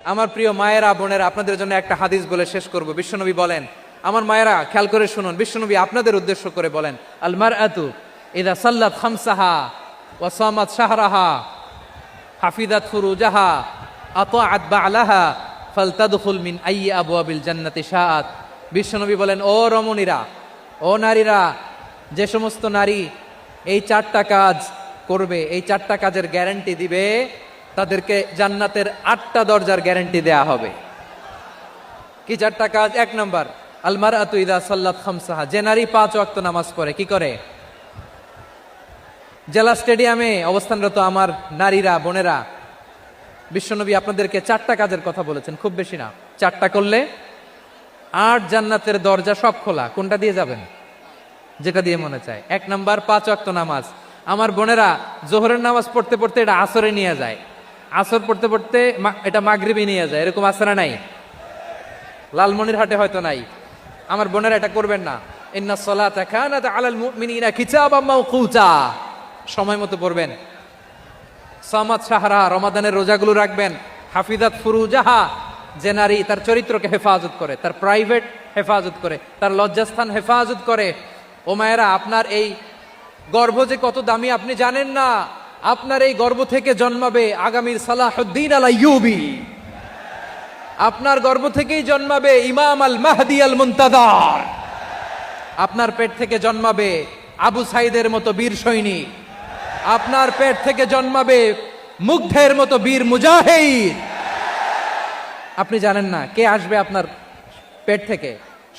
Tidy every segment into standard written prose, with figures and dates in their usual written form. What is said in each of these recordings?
আমার প্রিয় মায়েরা বোনেরা, আপনাদের জন্য একটা হাদিস বলে শেষ করব। বিশ্বনবী বলেন, আমার মায়েরা খেয়াল করে শুনুন, বিশ্বনবী আপনাদের উদ্দেশ্য করে বলেন, আল মারআতু ইযা সাল্লাত খামসাহা ওয়া সামাত শাহরাহা হাফিজাত ফুরুজাহা আতাআত বা'লাহা ফালতাদখুল মিন আইয়ি আবওয়াবিল জান্নাতি শাআত। বিশ্বনবী বলেন, ও রমণীরা, ও নারীরা, যে সমস্ত নারী এই চারটা কাজ করবে, এই চারটা কাজের গ্যারান্টি দিবে, তাদেরকে জান্নাতের 8টা দরজার গ্যারান্টি দেয়া হবে। কি চারটা কাজ? 1 নম্বর, আল মারআতু ইযা সাল্লাত খামসাহা, যে নারী 5 ওয়াক্ত নামাজ পড়ে। কি করে? জেলা স্টেডিয়ামে অবস্থানরত আমার নারীরা বোনেরা, বিশ্বনবী আপনাদেরকে 4টা কাজের কথা বলেছেন, খুব বেশি না। 4টা করলে 8 জান্নাতের দরজা সব খোলা। কোনটা দিয়ে যাবেন? যেটা দিয়ে মনে চায়। 1 নম্বর 5 ওয়াক্ত নামাজ। আমার বোনেরা জোহরের নামাজ পড়তে পড়তে এটা আসরে নিয়ে যায়, আসর পড়তে পড়তে এটা মাগরিবে নিয়ে যায়। এরকম আসরা নাই? লালমনিরহাটে হয়তো নাই। আমার বোনেরা এটা করবেন না। ইন্নাস সালাতা কানাত আলাল মুমিনিনা কিতাবাম মাওকুতা, সময় মতো পড়বেন। সামাত শাহরা, রমাদানের রোজাগুলো রাখবেন। হাফিজাত ফুরুজাহা, যে নারী তার চরিত্রকে হেফাজত করে, তার প্রাইভেট হেফাজত করে, তার লজ্জাস্থান হেফাজত করে। ও মায়েরা, আপনার এই গর্ভ যে কত দামি আপনি জানেন না। আপনার এই গর্ভ থেকে জন্মাবে আগামীর সালাহুদ্দিন আল আইয়ুবী। আপনার গর্ভ থেকেই জন্মাবে ইমাম আল মাহদি আল মুনতাজার। আপনার পেট থেকে জন্মাবে আবু সাইদের মতো বীর সৈনিক। আপনার পেট থেকে জন্মাবে মুগ্ধের মতো বীর মুজাহিদ। আপনি জানেন না কে আসবে আপনার পেট থেকে।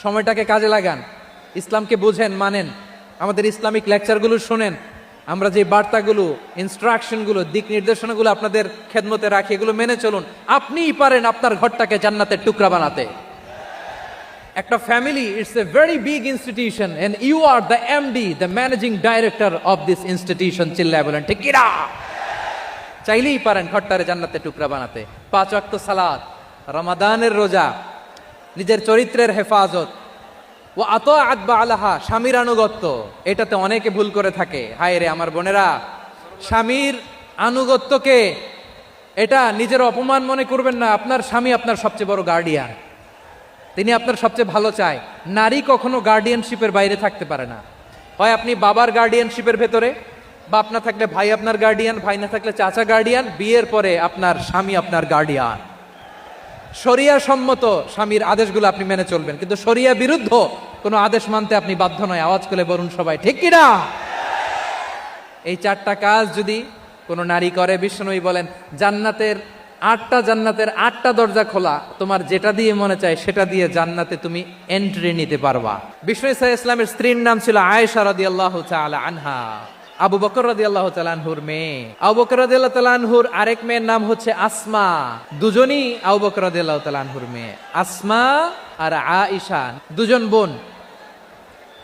সময়টাকে কাজে লাগান, ইসলামকে বুঝেন, মানেন, আমাদের ইসলামিক লেকচারগুলো শোনেন। আমরা যে বার্তাগুলো, ইনস্ট্রাকশনগুলো, দিক নির্দেশনাগুলো আপনাদের খেদমতে রাখি, এগুলো মেনে চলুন। আপনিই পারেন আপনার ঘরটাকে জান্নাতের টুকরা বানাতে। একটা family, it's a very big institution and you are the MD, the managing director of this institution. চিল্লায় বলেন ঠিক কিনা? চাইলেই পারেন ঘরটারে জান্নাতের টুকরা বানাতে। 5 ওয়াক্ত সালাত, রমাদানের রোজা, নিজের চরিত্রের হেফাজত, ও আতাআত বা'লাহা, স্বামীর আনুগত্য। এটাতে অনেকে ভুল করে থাকে। হায় রে আমার বোনেরা, স্বামীর আনুগত্যকে এটা নিজের অপমান মনে করবেন না। আপনার স্বামী আপনার সবচেয়ে বড় গার্ডিয়ান, তিনি আপনার সবচেয়ে ভালো চায়। নারী কখনো গার্ডিয়ানশিপের বাইরে থাকতে পারে না। হয় আপনি বাবার গার্ডিয়ানশিপের ভেতরে, বাপ না থাকলে ভাই আপনার গার্ডিয়ান, ভাই না থাকলে চাচা গার্ডিয়ান, বিয়ের পরে আপনার স্বামী আপনার গার্ডিয়ান। শরিয়া সম্মত স্বামীর আদেশগুলো আপনি মেনে চলবেন, কিন্তু শরিয়া বিরুদ্ধ কোনো আদেশ মানতে আপনি বাধ্য নয়। আওয়াজ করে বলুন সবাই ঠিক কিনা? এই 4টা কাজ যদি কোনো নারী করে, বিশ্বনবী বলেন জান্নাতের 8টা দরজা খোলা। তোমার যেটা দিয়ে মনে চায় সেটা দিয়ে জান্নাতে তুমি এন্ট্রি নিতে পারবা। বিশ্বনবী সাল্লাল্লাহু আলাইহি ওয়াসাল্লামের স্ত্রীর নাম ছিল আয়েশা রাদিয়াল্লাহু তাআলা আনহা, আবু বকর রাদিয়াল্লাহু তাআলা আনহুর মেয়ে। আবু বকর রাদিয়াল্লাহু তাআলা আনহুর আরেক মেয়ের নাম হচ্ছে আসমা। দুজনই আবু বকর রাদিয়াল্লাহু তাআলা আনহুর মেয়ে। আসমা আর আয়েশা দুজন বোন,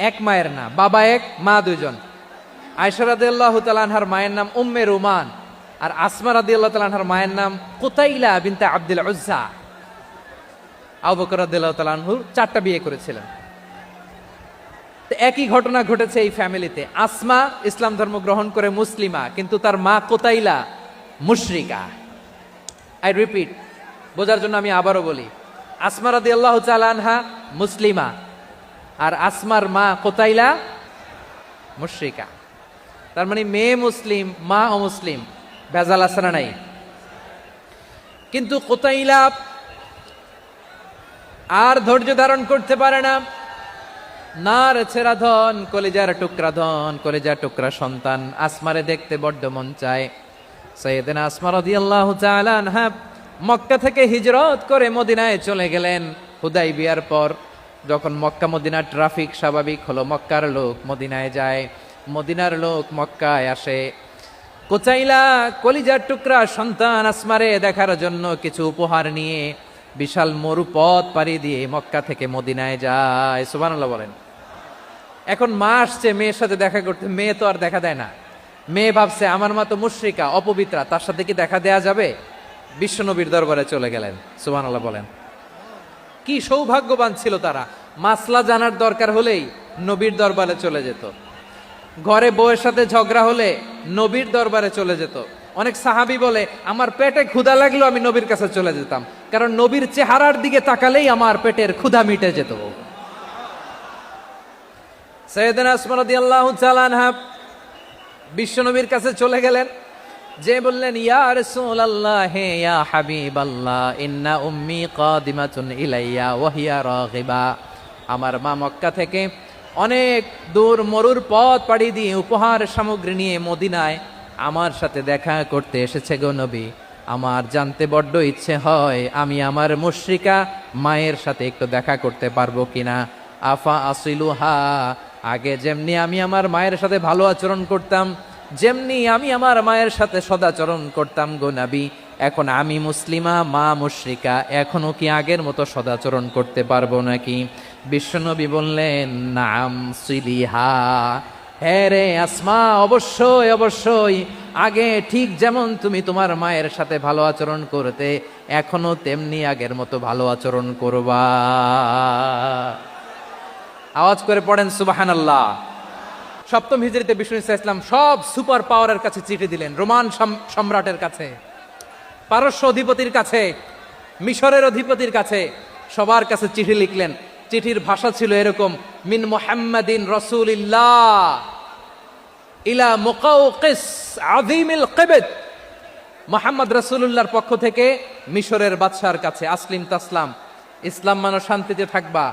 এক মায়ের না, বাবা এক, মা দুজন। আয়েশা রাদিয়াল্লাহু তাআলা আনহার মায়ের নাম উম্মে রুমান, আর আসমা রাদিয়াল্লাহু তাআলা আনহার মায়ের নাম কুতাইলা বিনতে আব্দুল উজ্জা। আবু বকর রাদিয়াল্লাহু তাআলা আনহু 4টা বিয়ে করেছিলেন। তো একই ঘটনা ঘটেছে এই ফ্যামিলিতে। আসমা ইসলাম ধর্ম গ্রহণ করে মুসলিমা, কিন্তু তার মা কোতাইলা মুশরিকা। আই রিপিট, বোঝার জন্য আমি আবারও বলি, আসমা রাদিয়াল্লাহু তাআলা আনহা মুসলিমা, আর আসমার মা কোতাইলা মুশরিকা। তার মানে মেয়ে মুসলিম, মা অমুসলিম। ভেজাল আছে না নাই? কিন্তু কোতাইলা আর ধৈর্য ধারণ করতে পারে না। নার ছেড়া ধন, কলিজার টুকরা ধন, কলিজার টুকরা সন্তান। আসমারে দেখতে বড্ড মন চায়। সাইয়েদনা আসমা রাদিয়াল্লাহু তাআলা আনহা মক্কা থেকে হিজরত করে মদিনায় চলে গেলেন হুদাইবিয়ার পর। যখন মক্কা মদিনার ট্রাফিক স্বাভাবিক হলো, মক্কার লোক মদিনায় যায়, মদিনার লোক মক্কায় আসে। কোচাইলা কলিজার টুকরা সন্তান আসমারে দেখার জন্য কিছু উপহার নিয়ে বিশাল মরুপথ পাড়ি দিয়ে মক্কা থেকে মদিনায় যায়। সুবহানাল্লাহ বলেন। এখন মা আসছে মেয়ের সাথে দেখা করতে, মেয়ে তো আর দেখা দেয় না। মেয়ে ভাবছে আমার মা তো মুশরিকা, অপবিত্রা, তার সাথে কি দেখা দেয়া যাবে? বিশ্বনবীর দরবারে চলে গেলেন। সুবহানাল্লাহ বলেন। কি সৌভাগ্যবান ছিল তারা। মাসলা জানার দরকার হলেই নবীর দরবারে চলে যেত। ঘরে বউয়ের সাথে ঝগড়া হলে নবীর দরবারে চলে যেত। অনেক সাহাবী বলে আমার পেটে ক্ষুধা লাগলো আমি নবীর কাছে চলে যেতাম। কারণ নবীর চেহারার দিকে তাকালেই আমার পেটের ক্ষুধা মিটে যেত। সাইয়েদনা আসমা রাদিয়াল্লাহু তাআলা আনহা বিশ্ব নবীর কাছে চলে গেলেন, যে বললেন, ইয়া রাসূলুল্লাহ, হে ইয়া হাবিবাল্লাহ, ইন্না উম্মি কাদিমাতুন ইলাইয়া ওয়া হিয়া রাগিবা। আমার মা মক্কা থেকে অনেক দূর মরুর পথ পাড়ি দিয়ে উপহার সামগ্রী নিয়ে মদিনায় আমার সাথে দেখা করতে এসেছে গো নবী। আমার জানতে বড্ড ইচ্ছে হয় আমি আমার মুশরিকা মায়ের সাথে একটু দেখা করতে পারবো কিনা। আফা আসিলুহা, আগে যেমনি আমি আমার মায়ের সাথে ভালো আচরণ করতাম, যেমনি আমি আমার মায়ের সাথে সদাচরণ করতাম গো নবী, এখন আমি মুসলিমা, মা মুশরিকা, এখনো কি আগের মতো সদাচরণ করতে পারবো নাকি? বিশ্বনবী বললেন, নাম সিলিহা, হ্যাঁ রে আসমা, অবশ্যই অবশ্যই, আগে ঠিক যেমন তুমি তোমার মায়ের সাথে ভালো আচরণ করতে, এখনো তেমনি আগের মতো ভালো আচরণ করবা। আওয়াজ করে পড়েন সুবহানাল্লাহ। সপ্তম হিজরিতে বিষ্ণু ইসলাম সব সুপার পাওয়ারের কাছে চিঠি দিলেন, রোমান সম্রাটের কাছে, পারস্য অধিপতির কাছে, মিশরের অধিপতির কাছে, সবার কাছে চিঠি লিখলেন। চিঠির ভাষা ছিল এরকম, মিন মুহাম্মাদিন রাসূলিল্লাহ ইলা মুকাওকিস আযীমিল কিবত, মুহাম্মদ রাসূলুল্লাহর পক্ষ থেকে মিশরের বাদশার কাছে, আসলিম তাসলাম, ইসলাম মানো শান্তিতে থাকবা,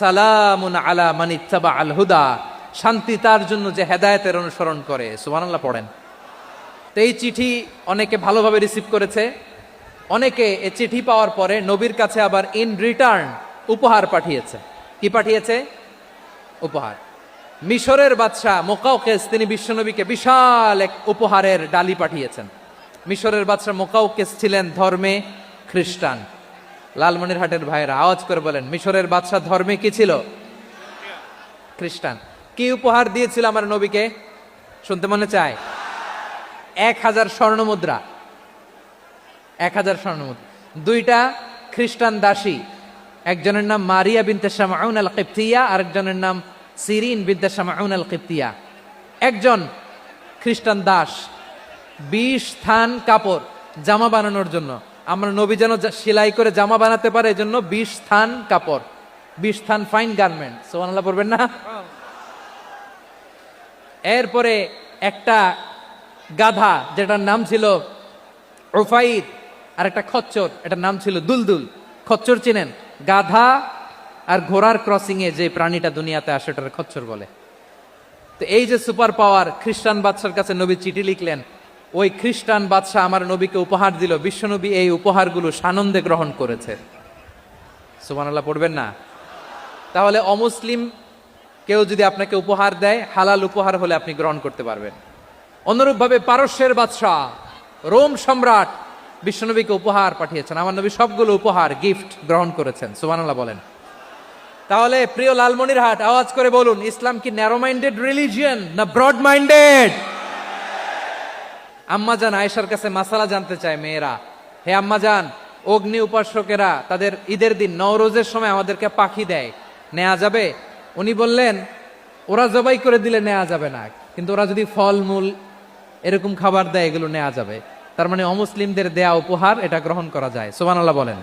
সালামুন আলা মান ইত্তাবা আল হুদা, শান্তি তার জন্য যে হেদায়েতের অনুসরণ করে। সুবহানাল্লাহ পড়েন। তো এই চিঠি অনেকে ভালোভাবে রিসিভ করেছে, অনেকে এই চিঠি পাওয়ার পরে নবীর কাছে আবার ইন রিটার্ন উপহার পাঠিয়েছে। কি পাঠিয়েছে? উপহার। মিশরের বাদশাহ মুকাওকিস তিনি বিশ্বনবীকে বিশাল এক উপহারের ডালি পাঠিয়েছেন। মিশরের বাদশাহ মুকাওকিস ছিলেন ধর্মে খ্রিস্টান। লালমনিরহাটের ভাইয়েরা আওয়াজ করে বলেন, মিশরের বাদশাহ ধর্মে কি ছিল? খ্রিস্টান। কি উপহার দিয়েছিল আমার নবীকে? শুনতে মনে চায়? 1000 স্বর্ণ মুদ্রা। 1000 স্বর্ণ মুদ্রা। 2টা খ্রিস্টান দাসী, একজনের নাম মারিয়া বিনতে শামউন আল কিবতিয়া, আরেকজনের নাম সিরিন বিনতে শামউন আল কিবতিয়া। একজন খ্রিস্টান দাস 20 থান কাপড় জামা বানানোর জন্য, আমরা নবী যেন সেলাই করে জামা বানাতে পারে এজন্য 20 থান কাপড়, 20 থান ফাইন গার্মেন্ট। সুবহানাল্লাহ পড়বেন না? এরপরে একটা গাধা যেটার নাম ছিল উফাইর, আর একটা খচ্চর, এটার নাম ছিল দুলদুল। খচ্চর চিনেন? গাধা আর ঘোড়ার ক্রসিং এ যে প্রাণীটা দুনিয়াতে আসে ওটার খচ্চর বলে। তো এই যে সুপার পাওয়ার খ্রিস্টান বাদশার কাছে নবী চিঠি লিখলেন, ওই খ্রিস্টান বাদশাহ আমার নবীকে উপহার দিল। বিশ্বনবী এই উপহারগুলো সানন্দে গ্রহণ করেছে। সুবহানাল্লাহ পড়বেন না? তাহলে অমুসলিম কেউ যদি আপনাকে উপহার দেয়, হালাল উপহার হলে আপনি গ্রহণ করতে পারবেন। অনুরূপভাবে পারস্যের বাদশাহ, রোম সম্রাট বিশ্বনবীকে উপহার পাঠিয়েছেন, আমার নবী সবগুলো উপহার গিফট গ্রহণ করেছেন। সুবহানাল্লাহ বলেন। তাহলে প্রিয় লালমনিরহাট, আওয়াজ করে বলুন, ইসলাম কি ন্যারো মাইন্ডেড রিলিজিয়ন না ব্রড মাইন্ডেড? আম্মাজান আয়েশার কাছে মাসালা জানতে চায় মেয়েরা, হে আম্মাজান, অগ্নি উপাসকেরা তাদের ঈদের দিন নওরোজের সময় আমাদেরকে পাখি দেয়, নেওয়া যাবে? উনি বললেন, ওরা জবাই করে দিলে নেওয়া যাবে না, কিন্তু ওরা যদি ফলমূল এরকম খাবার দেয় এগুলো নেওয়া যাবে। তার মানে অমুসলিমদের দেয়া উপহার এটা গ্রহণ করা যায়। সুবহানাল্লাহ বলেন।